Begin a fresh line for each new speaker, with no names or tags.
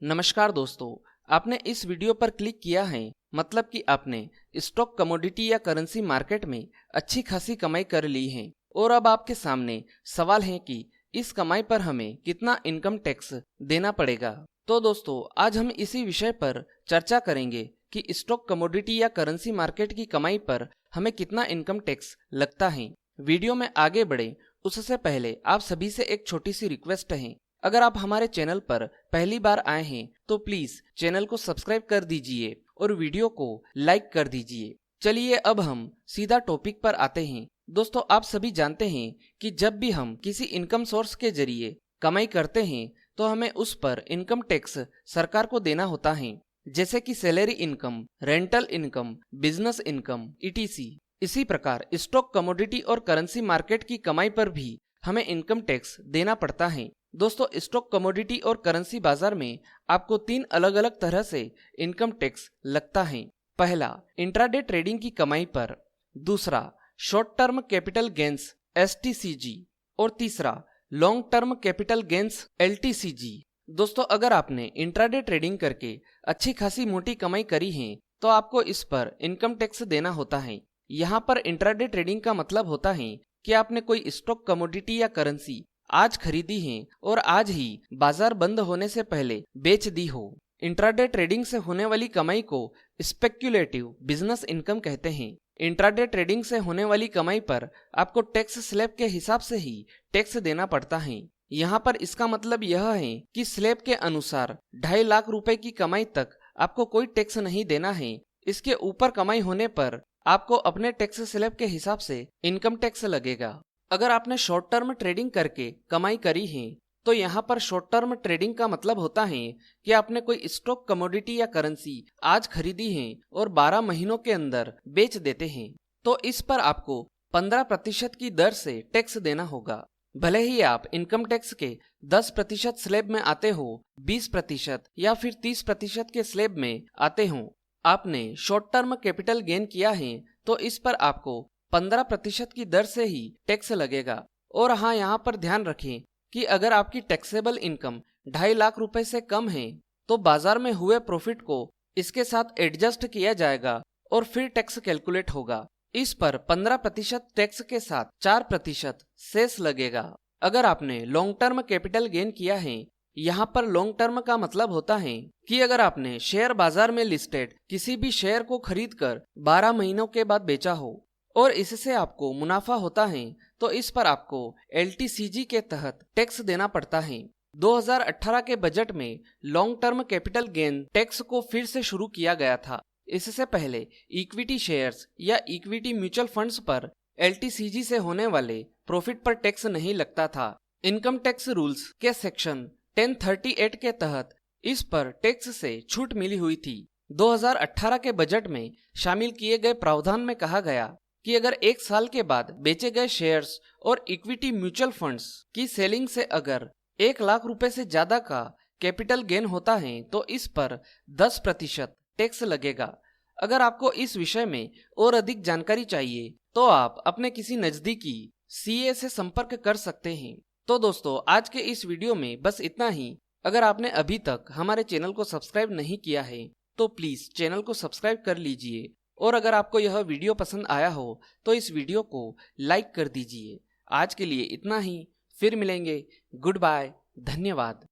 नमस्कार दोस्तों, आपने इस वीडियो पर क्लिक किया है मतलब कि आपने स्टॉक कमोडिटी या करेंसी मार्केट में अच्छी खासी कमाई कर ली है और अब आपके सामने सवाल है कि इस कमाई पर हमें कितना इनकम टैक्स देना पड़ेगा। तो दोस्तों, आज हम इसी विषय पर चर्चा करेंगे कि स्टॉक कमोडिटी या करेंसी मार्केट की कमाई पर हमें कितना इनकम टैक्स लगता है। वीडियो में आगे बढ़े उससे पहले आप सभी से एक छोटी सी रिक्वेस्ट है। अगर आप हमारे चैनल पर पहली बार आए हैं तो प्लीज चैनल को सब्सक्राइब कर दीजिए और वीडियो को लाइक कर दीजिए। चलिए अब हम सीधा टॉपिक पर आते हैं। दोस्तों, आप सभी जानते हैं कि जब भी हम किसी इनकम सोर्स के जरिए कमाई करते हैं तो हमें उस पर इनकम टैक्स सरकार को देना होता है, जैसे कि salary income, rental income, business income etc। इसी प्रकार स्टॉक कमोडिटी और करेंसी मार्केट की कमाई पर भी हमें इनकम टैक्स देना पड़ता है। दोस्तों, स्टॉक कमोडिटी और करेंसी बाजार में आपको 3 अलग अलग तरह से इनकम टैक्स लगता है। पहला, इंट्राडे ट्रेडिंग की कमाई पर, दूसरा short term capital gains STCG और तीसरा long term capital gains LTCG। दोस्तों, अगर आपने इंट्राडे ट्रेडिंग करके अच्छी खासी मोटी कमाई करी है तो आपको इस पर इनकम टैक्स देना होता है। यहाँ पर इंट्राडे ट्रेडिंग का मतलब होता है कि आपने कोई स्टॉक कमोडिटी या करेंसी आज खरीदी है और आज ही बाजार बंद होने से पहले बेच दी हो। इंट्राडे ट्रेडिंग से होने वाली कमाई को स्पेक्युलेटिव बिजनेस इनकम कहते हैं। इंट्राडे ट्रेडिंग से होने वाली कमाई पर आपको टैक्स स्लैब के हिसाब से ही टैक्स देना पड़ता है। यहाँ पर इसका मतलब यह है कि स्लैब के अनुसार 2.5 लाख रुपए की कमाई तक आपको कोई टैक्स नहीं देना है। इसके ऊपर कमाई होने पर आपको अपने टैक्स स्लैब के हिसाब से इनकम टैक्स लगेगा। अगर आपने शॉर्ट टर्म ट्रेडिंग करके कमाई करी है तो यहाँ पर शॉर्ट टर्म ट्रेडिंग का मतलब होता है कि आपने कोई स्टॉक कमोडिटी या करेंसी आज खरीदी है और 12 महीनों के अंदर बेच देते हैं तो इस पर आपको 15% की दर से टैक्स देना होगा। भले ही आप इनकम टैक्स के 10% स्लैब में आते हो, 20% या फिर 30% के स्लैब में आते हो। आपने शॉर्ट टर्म कैपिटल गेन किया है तो इस पर आपको 15% की दर से ही टैक्स लगेगा। और हाँ, यहाँ पर ध्यान रखें कि अगर आपकी टैक्सेबल इनकम 2.5 लाख रुपए से कम है तो बाजार में हुए प्रॉफिट को इसके साथ एडजस्ट किया जाएगा और फिर टैक्स कैलकुलेट होगा। इस पर 15% टैक्स के साथ 4% सेस लगेगा। अगर आपने लॉन्ग टर्म कैपिटल गेन किया है, यहाँ पर लॉन्ग टर्म का मतलब होता है कि अगर आपने शेयर बाजार में लिस्टेड किसी भी शेयर को खरीदकर 12 महीनों के बाद बेचा हो और इससे आपको मुनाफा होता है तो इस पर आपको LTCG के तहत टैक्स देना पड़ता है। 2018 के बजट में long term capital gain tax को फिर से शुरू किया गया था। इससे पहले इक्विटी शेयर्स या इक्विटी म्यूचुअल फंड्स पर LTCG से होने वाले प्रॉफिट पर टैक्स नहीं लगता था। इनकम टैक्स रूल्स के सेक्शन 1038 के तहत इस पर टैक्स से छूट मिली हुई थी। 2018 के बजट में शामिल किए गए प्रावधान में कहा गया कि अगर 1 साल के बाद बेचे गए शेयर्स और इक्विटी म्यूचुअल फंड्स की सेलिंग से अगर 1 लाख रुपए से ज्यादा का कैपिटल गेन होता है तो इस पर 10% टैक्स लगेगा। अगर आपको इस विषय में और अधिक जानकारी चाहिए तो आप अपने किसी नजदीकी CA से संपर्क कर सकते हैं। तो दोस्तों, आज के इस वीडियो में बस इतना ही। अगर आपने अभी तक हमारे चैनल को सब्सक्राइब नहीं किया है तो प्लीज चैनल को सब्सक्राइब कर लीजिए और अगर आपको यह वीडियो पसंद आया हो तो इस वीडियो को लाइक कर दीजिए। आज के लिए इतना ही, फिर मिलेंगे। गुड बाय, धन्यवाद।